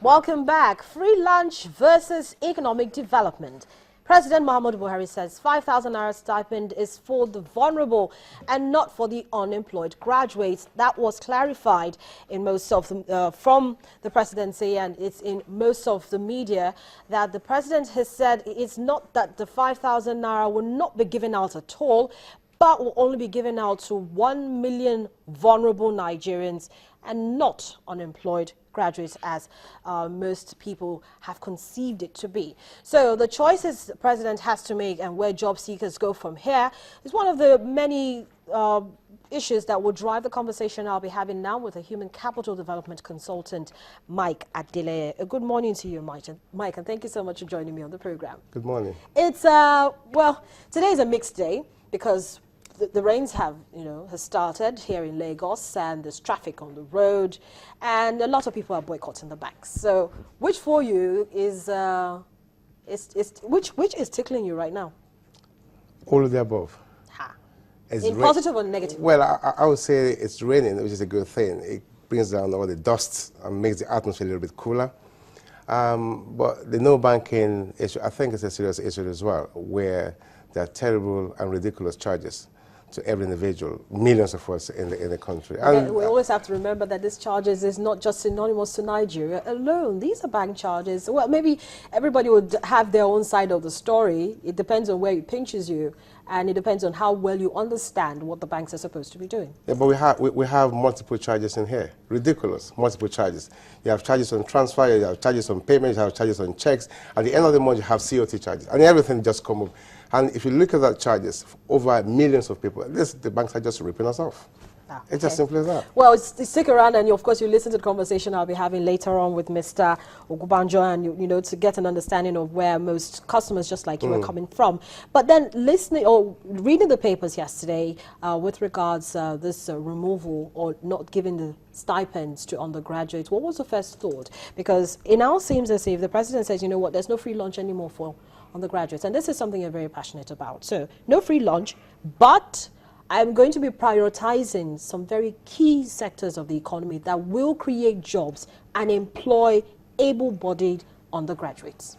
Welcome back. Free lunch versus economic development. President Muhammadu Buhari says 5,000 naira stipend is for the vulnerable and not for the unemployed graduates. That was clarified in most of the, from the presidency, and it's in most of the media that the president has said it's not that the 5,000 naira will not be given out at all, but will only be given out to 1 million vulnerable Nigerians and not unemployed graduates, as most people have conceived it to be. So the choices the president has to make and where job seekers go from here is one of the many issues that will drive the conversation I'll be having now with a human capital development consultant, Mike Adeleye. Good morning to you, Mike, and thank you so much for joining me on the program. Good morning. It's, well, today is a mixed day because the rains have started here in Lagos, and there's traffic on the road, and a lot of people are boycotting the banks. So, which for you is which is tickling you right now? All of the above. In positive or negative? Well, I would say it's raining, which is a good thing. It brings down all the dust and makes the atmosphere a little bit cooler. But the no banking issue, I think, is a serious issue as well, where there are terrible and ridiculous charges to every individual, millions of us in the country. And we always have to remember that these charges is not just synonymous to Nigeria alone. These are bank charges. Well, maybe everybody would have their own side of the story. It depends on where it pinches you, and it depends on how well you understand what the banks are supposed to be doing. Yeah, but we have multiple charges in here. Ridiculous, multiple charges. You have charges on transfer, you have charges on payments, you have charges on checks. At the end of the month, you have COT charges, and everything just come up. And if you look at that charges, over millions of people, the banks are just ripping us off. It's as simple as that. Well, stick around, and of course you listen to the conversation I'll be having later on with Mr. Ogubanjo, and to get an understanding of where most customers just like you are coming from. But then listening or reading the papers yesterday with regards this removal or not giving the stipends to undergraduates, what was the first thought? Because it now seems as if the president says, you know what, there's no free lunch anymore for undergraduates, and this is something you're very passionate about. So no free lunch, but I'm going to be prioritizing some very key sectors of the economy that will create jobs and employ able-bodied undergraduates.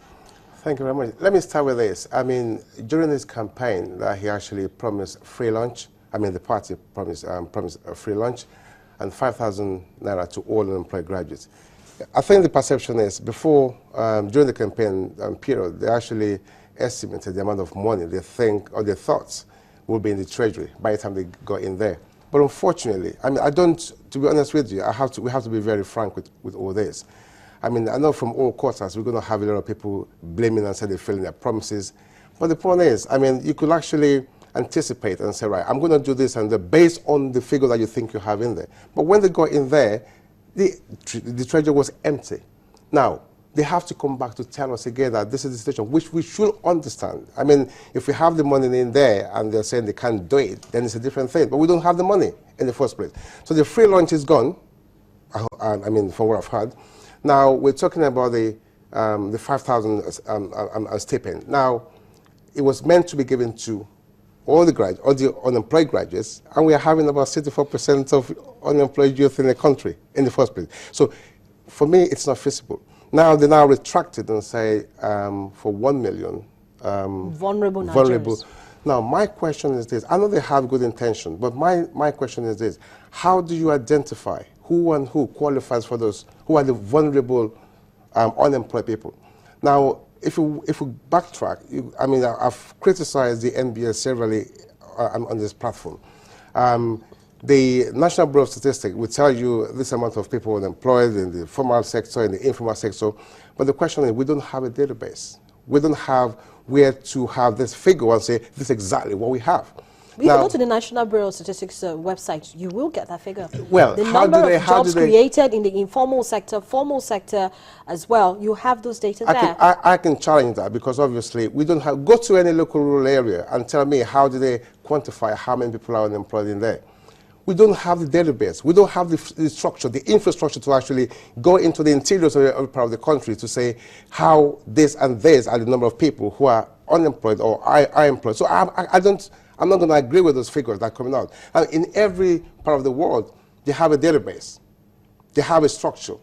Thank you very much. Let me start with this. I mean, during this campaign that he actually promised free lunch, I mean the party promised a free lunch and 5,000 naira to all unemployed graduates. I think the perception is before, during the campaign period, they actually estimated the amount of money they think or they thought will be in the treasury by the time they got in there. But unfortunately, I mean, to be honest with you, we have to be very frank with all this. I mean, I know from all quarters we're going to have a lot of people blaming and say they're failing their promises. But the point is, I mean, you could actually anticipate and say, right, I'm going to do this and based on the figure that you think you have in there. But when they got in there, the treasury was empty. Now, they have to come back to tell us again that this is the situation, which we should understand. I mean, if we have the money in there and they're saying they can't do it, then it's a different thing. But we don't have the money in the first place. So the free lunch is gone, I mean, from what I've heard. Now, we're talking about the 5,000 stipend. Now, it was meant to be given to all the unemployed graduates, and we are having about 64% of unemployed youth in the country in the first place. So, for me, it's not feasible. Now, they now retracted and say for 1 million vulnerable Nigerians. Now, my question is this. I know they have good intention, but my question is this. How do you identify who and who qualifies for those, who are the vulnerable unemployed people? Now, if we backtrack, I mean, I've criticized the NBS severally on this platform. The National Bureau of Statistics will tell you this amount of people unemployed in the formal sector, in the informal sector, but the question is we don't have a database. We don't have where to have this figure and say this is exactly what we have. If you go to the National Bureau of Statistics website, you will get that figure. Well, the number of jobs created in the informal sector, formal sector as well, you have those data there. I can challenge that because obviously we don't have, go to any local rural area and tell me how do they quantify how many people are unemployed in there. We don't have the database. We don't have the structure, the infrastructure to actually go into the interiors of every part of the country to say how this and this are the number of people who are unemployed or are employed. So I'm not going to agree with those figures that are coming out. And in every part of the world, they have a database. They have a structure.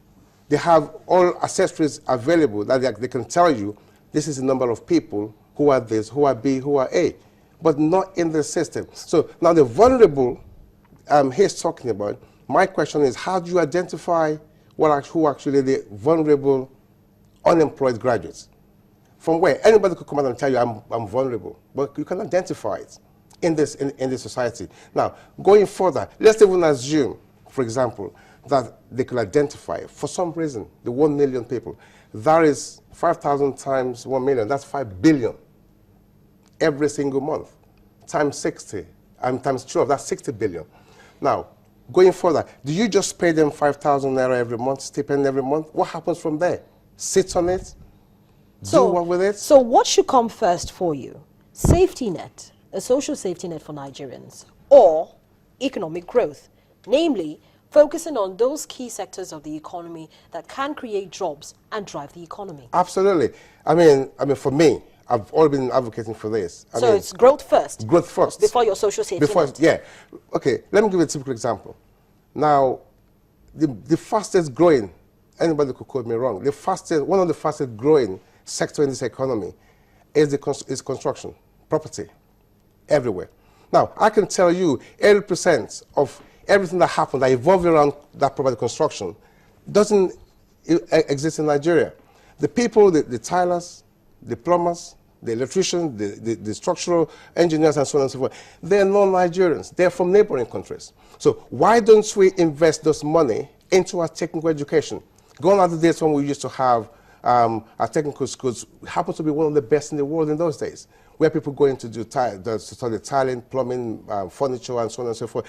They have all accessories available that they can tell you this is the number of people who are this, who are B, who are A, but not in the system. So now the vulnerable he's talking about, my question is, how do you identify who actually the vulnerable unemployed graduates? From where? Anybody could come out and tell you I'm vulnerable, but you can identify it in this society. Now, going further, let's even assume, for example, that they could identify, for some reason, the 1 million people. That is 5,000 times 1 million, that's 5 billion every single month. Times 60, times 12, that's 60 billion. Now, going further, do you just pay them 5,000 naira every month, stipend every month? What happens from there? Sit on it? Do what with it? So what should come first for you? Safety net, a social safety net for Nigerians, or economic growth? Namely, focusing on those key sectors of the economy that can create jobs and drive the economy. Absolutely. I mean, for me, I've always been advocating for this. I mean, it's growth first? Growth first. Before your social safety net? Yeah. Okay, let me give you a typical example. Now, the fastest growing, anybody could quote me wrong, one of the fastest growing sector in this economy is construction, property, everywhere. Now, I can tell you 80% of everything that happens, that evolves around that property construction, doesn't exist in Nigeria. The people, the tilers, the plumbers, the electricians, the structural engineers, and so on and so forth, they're non-Nigerians. They're from neighboring countries. So why don't we invest this money into our technical education? Gone are the days when we used to have our technical schools, happened to be one of the best in the world in those days, where people go in to do study tiling, plumbing, furniture, and so on and so forth.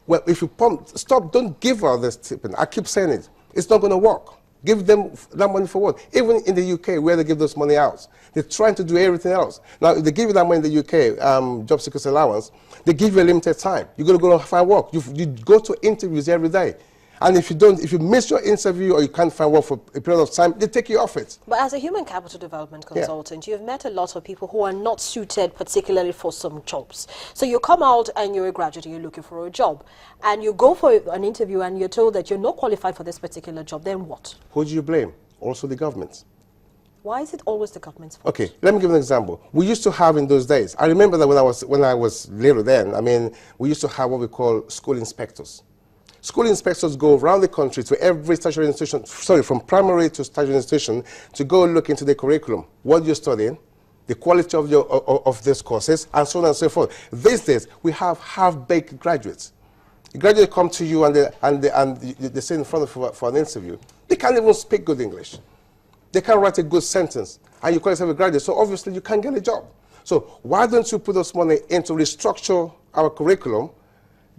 Well, if you don't give out this stipend. I keep saying it. It's not going to work. Give them that money for what? Even in the UK, where they give those money out, they're trying to do everything else. Now, if they give you that money in the UK, job seekers allowance, they give you a limited time. You're going to go and find work. You go to interviews every day. And if you miss your interview or you can't find work for a period of time, they take you off it. But as a human capital development consultant, you've met a lot of people who are not suited particularly for some jobs. So you come out and you're a graduate and you're looking for a job. And you go for an interview and you're told that you're not qualified for this particular job. Then what? Who do you blame? Also the government. Why is it always the government's fault? Okay, let me give an example. We used to have in those days, I remember that when I was little then, I mean, we used to have what we call school inspectors. School inspectors go around the country to every tertiary institution, from primary to tertiary institution, to go look into the curriculum, what you're studying, the quality of these courses, and so on and so forth. These days, we have half-baked graduates. The graduates come to you and they sit in front of you for an interview. They can't even speak good English. They can't write a good sentence, and you call yourself a graduate, so obviously you can't get a job. So why don't you put those money into restructure our curriculum,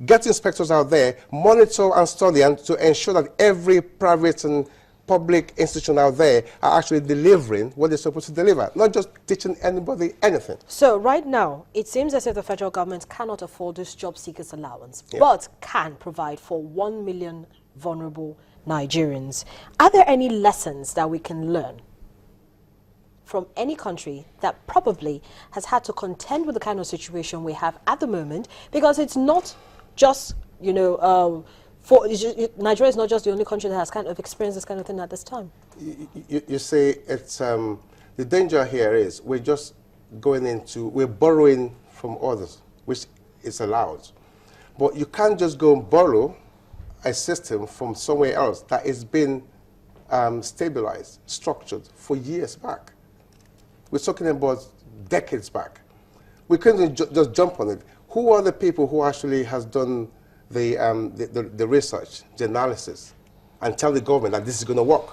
get inspectors out there, monitor and study, and to ensure that every private and public institution out there are actually delivering what they're supposed to deliver, not just teaching anybody anything. So right now, it seems as if the federal government cannot afford this job seekers allowance, but can provide for 1 million vulnerable Nigerians. Are there any lessons that we can learn from any country that probably has had to contend with the kind of situation we have at the moment? Because it's not just, Nigeria is not just the only country that has kind of experienced this kind of thing at this time. You see, it's the danger here is we're just we're borrowing from others, which is allowed. But you can't just go and borrow a system from somewhere else that has been stabilized, structured for years back. We're talking about decades back. We couldn't just jump on it. Who are the people who actually has done the research, the analysis, and tell the government that this is going to work?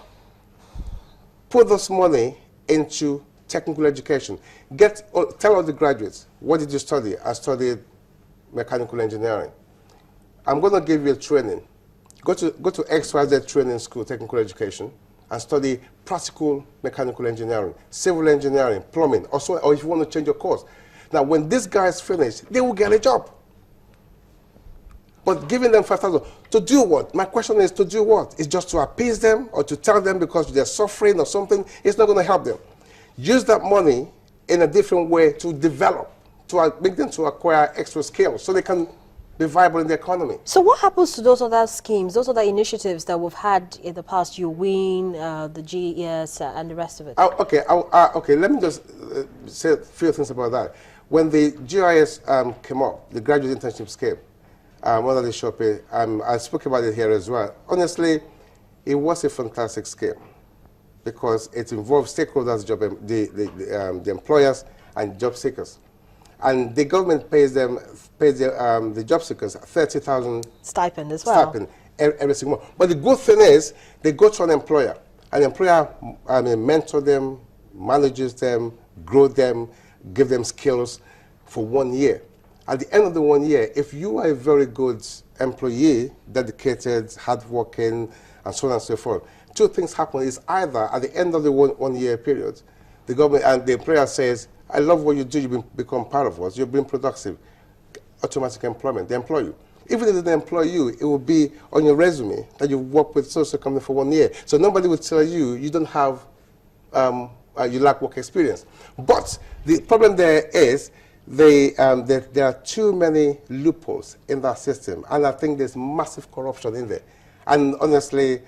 Put this money into technical education. Tell all the graduates, what did you study? I studied mechanical engineering. I'm going to give you a training. Go to XYZ training school, technical education, and study practical mechanical engineering, civil engineering, plumbing, or if you want to change your course. Now, when these guys finish, they will get a job. But giving them 5,000, to do what? My question is, to do what? It's just to appease them or to tell them because they're suffering or something? It's not going to help them. Use that money in a different way to develop, to make them to acquire extra skills so they can be viable in the economy. So what happens to those other schemes, those other initiatives that we've had in the past? You Win, the GES, and the rest of it. Okay, let me just say a few things about that. When the GIS came up, the graduate internship scheme, one of the shopping, I spoke about it here as well. Honestly, it was a fantastic scheme because it involved stakeholders, the employers, and job seekers. And the government pays the job seekers 30,000 stipend as well. Stipend every single month. But the good thing is, they go to an employer. An employer mentor them, manages them, grow them, give them skills for 1 year. At the end of the 1 year, if you are a very good employee, dedicated, hardworking, and so on and so forth, two things happen. Is either at the end of the one year period, the government and the employer says, I love what you do, you've become part of us, you've been productive, automatic employment, they employ you. Even if they don't employ you, it will be on your resume that you've worked with social company for 1 year. So nobody will tell you you don't have, you lack work experience. But the problem there is there are too many loopholes in that system, and I think there's massive corruption in there. And honestly,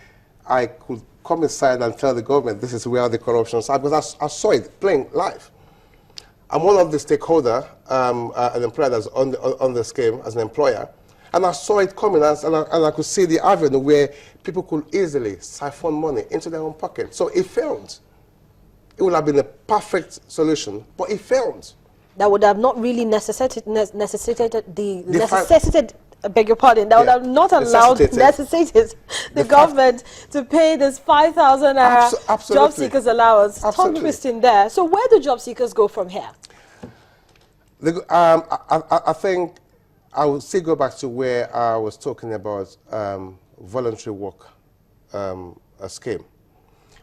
I could come inside and tell the government this is where the corruption is, because I saw it playing live. I'm one of the stakeholder, an employer that's on the scheme as an employer, and I saw it coming, and I could see the avenue where people could easily siphon money into their own pocket. So it failed. It would have been a perfect solution, but it failed. That would have not really necessitated I beg your pardon, that would have not allowed necessitated the government to pay this 5,000 job seekers allowance. Tongue twisting there. So where do job seekers go from here? I think I will still go back to where I was talking about voluntary work scheme,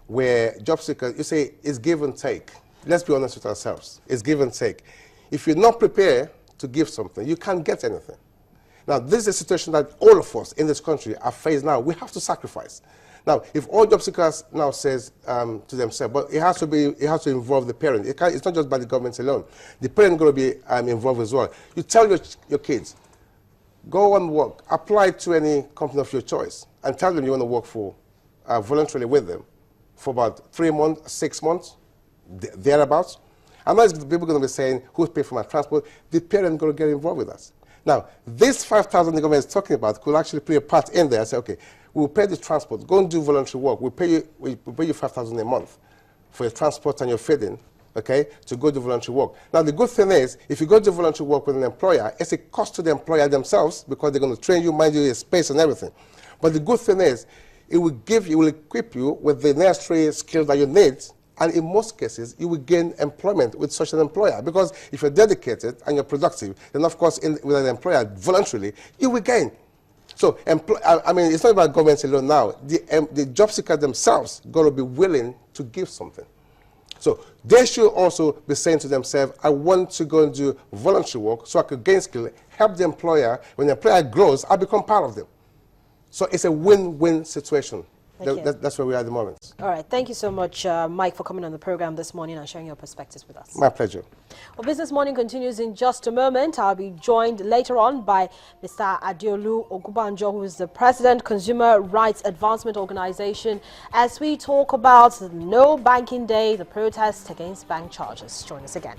where job seekers, you say, it's give and take. Let's be honest with ourselves. It's give and take. If you're not prepared to give something, you can't get anything. Now, this is a situation that all of us in this country are faced now. We have to sacrifice. Now, if all job seekers now says to themselves, but it has to involve the parent. It's not just by the government alone. The parent is going to be involved as well. You tell your kids, go and work, apply to any company of your choice, and tell them you want to work for voluntarily with them for about 3 months, 6 months, thereabouts. And now people are going to be saying, who's paying for my transport? The parent is going to get involved with us. Now, this 5,000 the government is talking about could actually play a part in there. Say, okay, we'll pay the transport. Go and do voluntary work. We'll pay you 5,000 a month for your transport and your feeding, okay, to go do voluntary work. Now, the good thing is, if you go do voluntary work with an employer, it's a cost to the employer themselves because they're going to train you, mind you, your space and everything. But the good thing is, it will equip you with the necessary skills that you need. And in most cases, you will gain employment with such an employer. Because if you're dedicated and you're productive, then of course, with an employer voluntarily, you will gain. So, I mean, it's not about government alone now. The job seekers themselves got to be willing to give something. So they should also be saying to themselves, I want to go and do voluntary work so I could gain skill, help the employer. When the employer grows, I become part of them. So it's a win-win situation. That's where we are at the moment. All right. Thank you so much, Mike, for coming on the program this morning and sharing your perspectives with us. My pleasure. Well, Business Morning continues in just a moment. I'll be joined later on by Mr. Adeolu Ogubanjo, who is the President, Consumer Rights Advancement Organization, as we talk about No Banking Day, the protest against bank charges. Join us again.